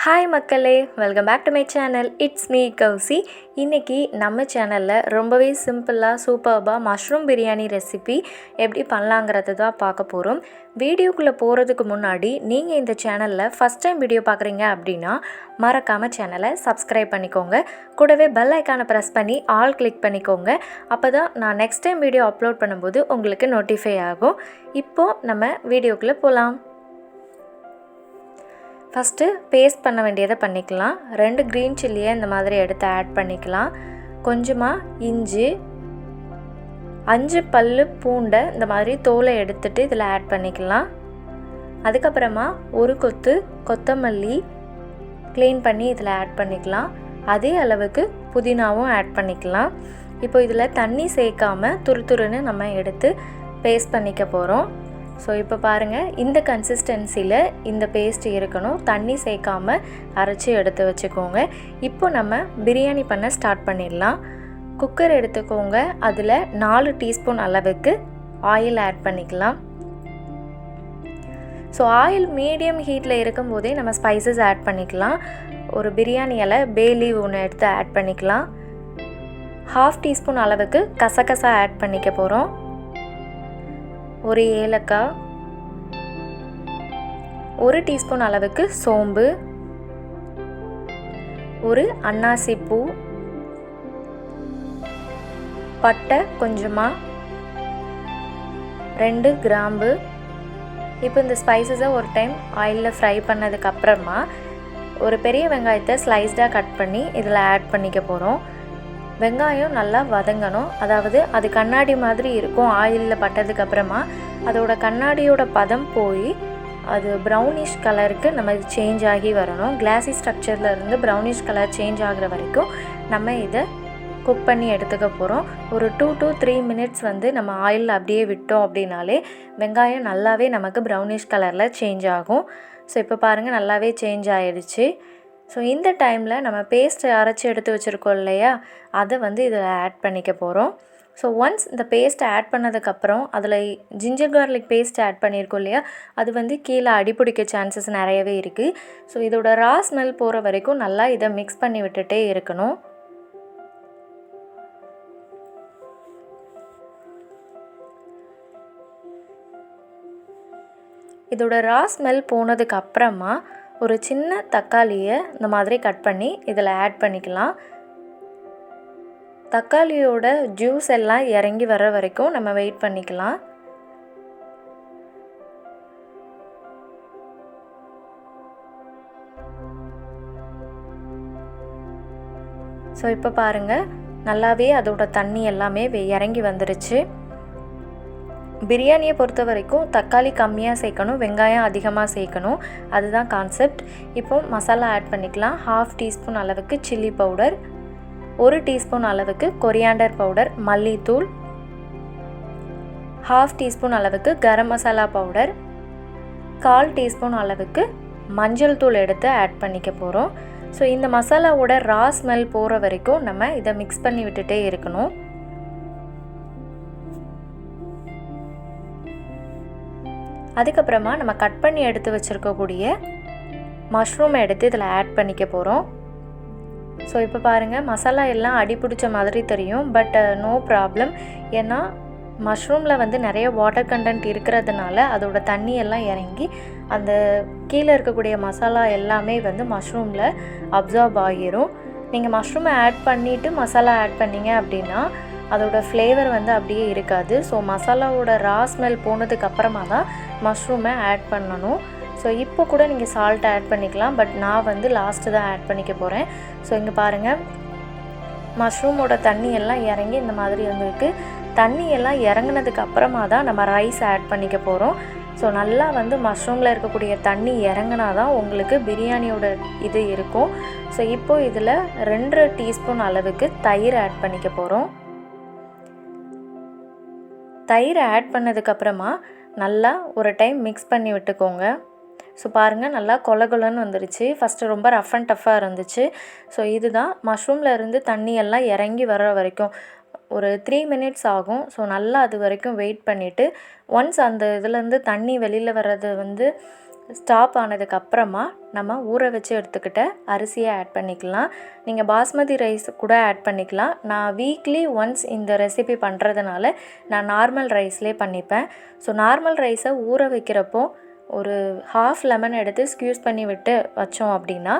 Hi மக்களே, welcome back to my channel. It's me Kousi. இன்றைக்கி நம்ம சேனலில் ரொம்பவே சிம்பிளாக சூப்பர்பாக மஷ்ரூம் பிரியாணி ரெசிபி எப்படி பண்ணலாங்கிறது தான் பார்க்க போகிறோம். வீடியோக்குள்ளே போகிறதுக்கு முன்னாடி நீங்கள் இந்த சேனலில் ஃபஸ்ட் டைம் வீடியோ பார்க்குறீங்க அப்படின்னா மறக்காமல் சேனலை சப்ஸ்கிரைப் பண்ணிக்கோங்க. கூடவே பெல் ஐக்கானை ப்ரெஸ் பண்ணி ஆல் கிளிக் பண்ணிக்கோங்க. அப்போ தான் நான் நெக்ஸ்ட் டைம் வீடியோ அப்லோட் பண்ணும்போது உங்களுக்கு நோட்டிஃபை ஆகும். இப்போது நம்ம வீடியோக்குள்ளே போகலாம். ஃபஸ்ட்டு பேஸ்ட் பண்ண வேண்டியதை பண்ணிக்கலாம். 2 க்ரீன் சில்லியை இந்த மாதிரி எடுத்து ஆட் பண்ணிக்கலாம். கொஞ்சமாக இஞ்சி, 5 பல்லு பூண்டை இந்த மாதிரி தோலை எடுத்துகிட்டு இதில் ஆட் பண்ணிக்கலாம். அதுக்கப்புறமா ஒரு கொத்து கொத்தமல்லி க்ளீன் பண்ணி இதில் ஆட் பண்ணிக்கலாம். அதே அளவுக்கு புதினாவும் ஆட் பண்ணிக்கலாம். இப்போ இதில் தண்ணி சேர்க்காமல் துருன்னு நம்ம எடுத்து பேஸ்ட் பண்ணிக்க போகிறோம். ஸோ இப்போ பாருங்கள், இந்த கன்சிஸ்டன்சியில் இந்த பேஸ்ட் இருக்கணும். தண்ணி சேர்க்காமல் அரைச்சி எடுத்து வச்சுக்கோங்க. இப்போ நம்ம பிரியாணி பண்ண ஸ்டார்ட் பண்ணிடலாம். குக்கர் எடுத்துக்கோங்க. அதில் 4 டீஸ்பூன் அளவுக்கு ஆயில் ஆட் பண்ணிக்கலாம். ஸோ ஆயில் மீடியம் ஹீட்டில் இருக்கும்போதே நம்ம ஸ்பைசஸ் ஆட் பண்ணிக்கலாம். ஒரு பிரியாணி இலை பே லீவ் ஒன்று எடுத்து ஆட் பண்ணிக்கலாம். 1/2 டீஸ்பூன் அளவுக்கு கசகசா ஆட் பண்ணிக்க போகிறோம். ஒரு ஏலக்காய், 1 டீஸ்பூன் அளவுக்கு சோம்பு, ஒரு அன்னாசி பூ, பட்டை கொஞ்சமாக, 2 கிராம்பு. இப்போ இந்த ஸ்பைசஸை ஒரு டைம் ஆயிலில் ஃப்ரை பண்ணதுக்கப்புறமா ஒரு பெரிய வெங்காயத்தை ஸ்லைஸ்டாக கட் பண்ணி இதில் ஆட் பண்ணிக்க போகிறோம். வெங்காயம் நல்லா வதங்கணும். அதாவது அது கண்ணாடி மாதிரி இருக்கும். ஆயிலில் பட்டதுக்கப்புறமா அதோட கண்ணாடியோட பதம் போய் அது ப்ரௌனிஷ் கலருக்கு நம்ம இது சேஞ்ச் ஆகி வரணும். கிளாஸி ஸ்ட்ரக்சரில் இருந்து ப்ரௌனிஷ் கலர் சேஞ்ச் ஆகிற வரைக்கும் நம்ம இதை குக் பண்ணி எடுத்துக்க போகிறோம். ஒரு 2 to 3 மினிட்ஸ் நம்ம ஆயிலில் அப்படியே விட்டோம் அப்படின்னாலே வெங்காயம் நல்லாவே நமக்கு ப்ரௌனிஷ் கலரில் சேஞ்ச் ஆகும். ஸோ இப்போ பாருங்கள், நல்லாவே சேஞ்ச் ஆகிடுச்சு. ஸோ இந்த டைமில் நம்ம பேஸ்ட்டு அரைச்சி எடுத்து வச்சுருக்கோம் இல்லையா, அதை இதில் ஆட் பண்ணிக்க போகிறோம். ஸோ ஒன்ஸ் இந்த பேஸ்ட்டை ஆட் பண்ணதுக்கப்புறம் அதில் ஜிஞ்சர் கார்லிக் பேஸ்ட் ஆட் பண்ணியிருக்கோம் இல்லையா, அது கீழே அடிப்பிடிக்க சான்சஸ் நிறையவே இருக்குது. ஸோ இதோட ரா ஸ்மெல் போகிற வரைக்கும் நல்லா இதை மிக்ஸ் பண்ணி விட்டுட்டே இருக்கணும். இதோட ரா ஸ்மெல் போனதுக்கு அப்புறமா ஒரு சின்ன தக்காளியை இந்த மாதிரி கட் பண்ணி இதில் ஆட் பண்ணிக்கலாம். தக்காளியோட ஜூஸ் எல்லாம் இறங்கி வர வரைக்கும் நம்ம வெயிட் பண்ணிக்கலாம். ஸோ இப்போ பாருங்கள், நல்லாவே அதோட தண்ணி எல்லாமே இறங்கி வந்துருச்சு. பிரியாணியை பொறுத்த வரைக்கும் தக்காளி கம்மியாக சேர்க்கணும், வெங்காயம் அதிகமாக சேர்க்கணும். அதுதான் கான்செப்ட். இப்போ மசாலா ஆட் பண்ணிக்கலாம். 1/2 டீஸ்பூன் அளவுக்கு சில்லி பவுடர், 1 டீஸ்பூன் அளவுக்கு கொரியாண்டர் பவுடர், மல்லித்தூள், 1/2 டீஸ்பூன் அளவுக்கு கரம் மசாலா பவுடர், 1/4 டீஸ்பூன் அளவுக்கு மஞ்சள் தூள் எடுத்து ஆட் பண்ணிக்க போகிறோம். ஸோ இந்த மசாலாவோட ரா ஸ்மெல் போகிற வரைக்கும் நம்ம இதை மிக்ஸ் பண்ணி விட்டுட்டே இருக்கணும். அதுக்கப்புறமா நம்ம கட் பண்ணி எடுத்து வச்சுருக்கக்கூடிய மஷ்ரூமை எடுத்து இதில் ஆட் பண்ணிக்க போகிறோம். ஸோ இப்போ பாருங்கள், மசாலா எல்லாம் அடி பிடிச்ச மாதிரி தெரியும். But no problem. ஏன்னா மஷ்ரூமில் நிறைய வாட்டர் கண்டென்ட் இருக்கிறதுனால அதோட தண்ணி எல்லாம் இறங்கி அந்த கீழே இருக்கக்கூடிய மசாலா எல்லாமே மஷ்ரூமில் அப்சார்ப் ஆகிரும். நீங்கள் மஷ்ரூமை ஆட் பண்ணிவிட்டு மசாலா ஆட் பண்ணிங்க அப்படின்னா அதோட ஃப்ளேவர் அப்படியே இருக்காது. ஸோ மசாலாவோட ரா ஸ்மெல் போனதுக்கு அப்புறமா தான் மஷ்ரூமை ஆட் பண்ணணும். ஸோ இப்போ கூட நீங்கள் சால்ட் ஆட் பண்ணிக்கலாம். பட் நான் லாஸ்ட்டு தான் ஆட் பண்ணிக்க போகிறேன். ஸோ இங்கே பாருங்கள், மஷ்ரூமோட தண்ணி எல்லாம் இறங்கி இந்த மாதிரி வந்துருக்கு. தண்ணி எல்லாம் இறங்கினதுக்கு அப்புறமா தான் நம்ம ரைஸ் ஆட் பண்ணிக்க போகிறோம். ஸோ நல்லா மஷ்ரூமில் இருக்கக்கூடிய தண்ணி இறங்கினா தான் உங்களுக்கு பிரியாணியோட இது இருக்கும். ஸோ இப்போது இதில் 2 டீஸ்பூன் அளவுக்கு தயிர் ஆட் பண்ணிக்க போகிறோம். தயிரை ஆட் பண்ணதுக்கப்புறமா நல்லா ஒரு டைம் மிக்ஸ் பண்ணி விட்டுக்கோங்க. ஸோ பாருங்கள், நல்லா கொலன்னு வந்துருச்சு. ஃபஸ்ட்டு ரொம்ப ரஃப் அண்ட் டஃப்பாக இருந்துச்சு. ஸோ இதுதான் மஷ்ரூமில் இருந்து தண்ணி எல்லாம் இறங்கி வர வரைக்கும் ஒரு 3 மினிட்ஸ் ஆகும். ஸோ நல்லா அது வரைக்கும் வெயிட் பண்ணிவிட்டு ஒன்ஸ் அந்த இதுலேருந்து தண்ணி வெளியில் வர்றது ஸ்டாப் ஆனதுக்கப்புறமா நம்ம ஊற வச்சு எடுத்துக்கிட்ட அரிசியை ஆட் பண்ணிக்கலாம். நீங்கள் பாஸ்மதி ரைஸ் கூட ஆட் பண்ணிக்கலாம். நான் வீக்லி ஒன்ஸ் இந்த ரெசிபி பண்ணுறதுனால நான் நார்மல் ரைஸ்லேயே பண்ணிப்பேன். ஸோ நார்மல் ரைஸை ஊற வைக்கிறப்போ ஒரு ஹாஃப் லெமன் எடுத்து ஸ்க்யூஸ் பண்ணி விட்டு வச்சோம் அப்படின்னா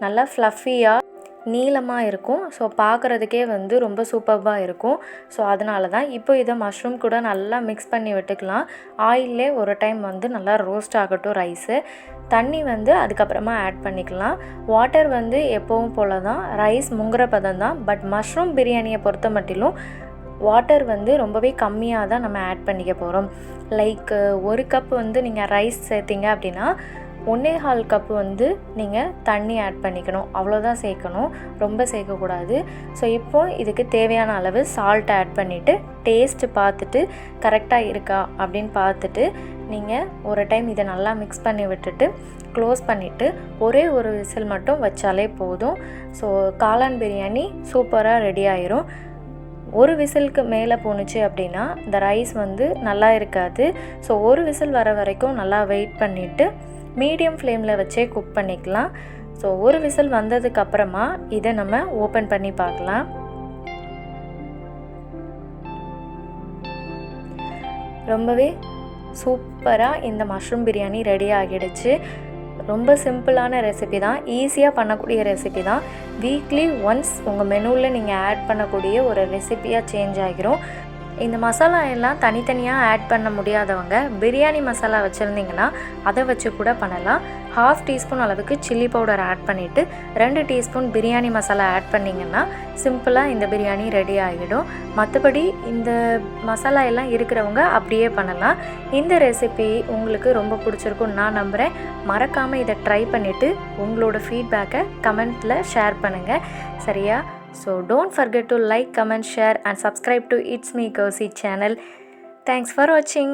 நல்லா ஃப்ளஃபியாக நீளமாக இருக்கும். ஸோ பார்க்குறதுக்கே வந்து ரொம்ப சூப்பர்பாக இருக்கும். ஸோ அதனால தான் இப்போ இதை மஷ்ரூம் கூட நல்லா மிக்ஸ் பண்ணி விட்டுக்கலாம். ஆயிலே ஒரு டைம் வந்து நல்லா ரோஸ்ட் ஆகட்டும் ரைஸு. தண்ணி வந்து அதுக்கப்புறமா ஆட் பண்ணிக்கலாம். வாட்டர் வந்து எப்பவும் போல தான், ரைஸ் முங்குற பதம் தான். பட் மஷ்ரூம் பிரியாணியை பொறுத்த மட்டிலும் வாட்டர் வந்து ரொம்பவே கம்மியாக தான் நம்ம ஆட் பண்ணிக்க போகிறோம். லைக் 1 கப் வந்து நீங்கள் ரைஸ் சேர்த்திங்க அப்படின்னா 1.25 கப்பு வந்து நீங்கள் தண்ணி ஆட் பண்ணிக்கணும். அவ்வளோதான் சேர்க்கணும், ரொம்ப சேர்க்கக்கூடாது. ஸோ இப்போது இதுக்கு தேவையான அளவு சால்ட் ஆட் பண்ணிவிட்டு டேஸ்ட்டு பார்த்துட்டு கரெக்டாக இருக்கா அப்படின்னு பார்த்துட்டு நீங்கள் ஒரு டைம் இதை நல்லா மிக்ஸ் பண்ணி விட்டுட்டு க்ளோஸ் பண்ணிவிட்டு ஒரே ஒரு விசில் மட்டும் வச்சாலே போதும். ஸோ காளான் பிரியாணி சூப்பராக ரெடி ஆயிரும். ஒரு விசிலுக்கு மேலே போணுச்சு அப்படின்னா இந்த ரைஸ் வந்து நல்லா இருக்காது. ஸோ ஒரு விசில் வர வரைக்கும் நல்லா வெயிட் பண்ணிவிட்டு மீடியம் ஃப்ளேமில் வச்சே குக் பண்ணிக்கலாம். ஸோ ஒரு விசில் வந்ததுக்கப்புறமா இதை நம்ம ஓப்பன் பண்ணி பார்க்கலாம். ரொம்பவே சூப்பராக இந்த மஷ்ரூம் பிரியாணி ரெடி ஆகிடுச்சு. ரொம்ப சிம்பிளான ரெசிபி தான், ஈஸியாக பண்ணக்கூடிய ரெசிபி தான். வீக்லி ஒன்ஸ் உங்கள் மெனுவில் நீங்கள் ஆட் பண்ணக்கூடிய ஒரு ரெசிபியாக சேஞ்ச் ஆகிரும். இந்த மசாலா எல்லாம் தனித்தனியாக ஆட் பண்ண முடியாதவங்க பிரியாணி மசாலா வச்சுருந்திங்கன்னா அதை வச்சு கூட பண்ணலாம். 1/2 டீஸ்பூன் அளவுக்கு சில்லி பவுடர் ஆட் பண்ணிவிட்டு 2 டீஸ்பூன் பிரியாணி மசாலா ஆட் பண்ணிங்கன்னா சிம்பிளாக இந்த பிரியாணி ரெடி ஆகிடும். மற்றபடி இந்த மசாலா எல்லாம் இருக்கிறவங்க அப்படியே பண்ணலாம். இந்த ரெசிபி உங்களுக்கு ரொம்ப பிடிச்சிருக்குன்னு நான் நம்புகிறேன். மறக்காமல் இதை ட்ரை பண்ணிவிட்டு உங்களோட ஃபீட்பேக்கை கமெண்ட்டில் ஷேர் பண்ணுங்கள், சரியா? So don't forget to like, comment, share and subscribe to It's Me Cozy channel. Thanks for watching.